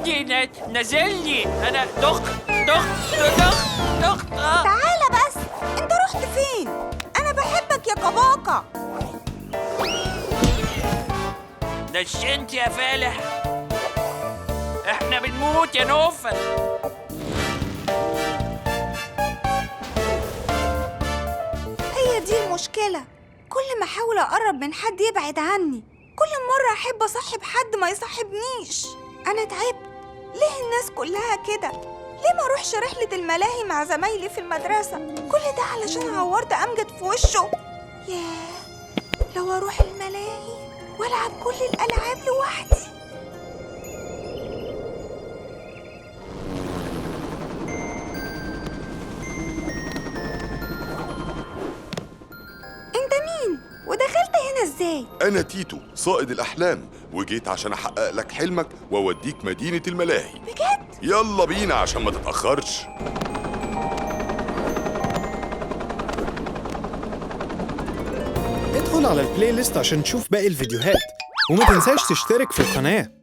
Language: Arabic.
عندي نزلني، أنا دخت. تعالى بس، انت رحت فين؟ انا بحبك يا كباكا. نشنت يا فالح، احنا بنموت يا نوفل. هي دي المشكلة، كل ما احاول اقرب من حد يبعد عني، كل مرة احب اصاحب حد ما يصاحبنيش. انا تعبت. ليه الناس كلها كده؟ ليه ما اروحش رحلة الملاهي مع زمايلي في المدرسة؟ كل ده علشان عورت امجد في وشه. ياه، لو اروح الملاهي والعب كل الالعاب لوحدي. انت مين؟ ودخلت هنا ازاي؟ أنا تيتو صائد الأحلام، وجيت عشان أحقق لك حلمك وأوديك مدينة الملاهي. بجد؟ يلا بينا عشان ما تتأخرش. ادخل على البلاي ليست عشان تشوف باقي الفيديوهات، وما تنساش تشترك في القناة.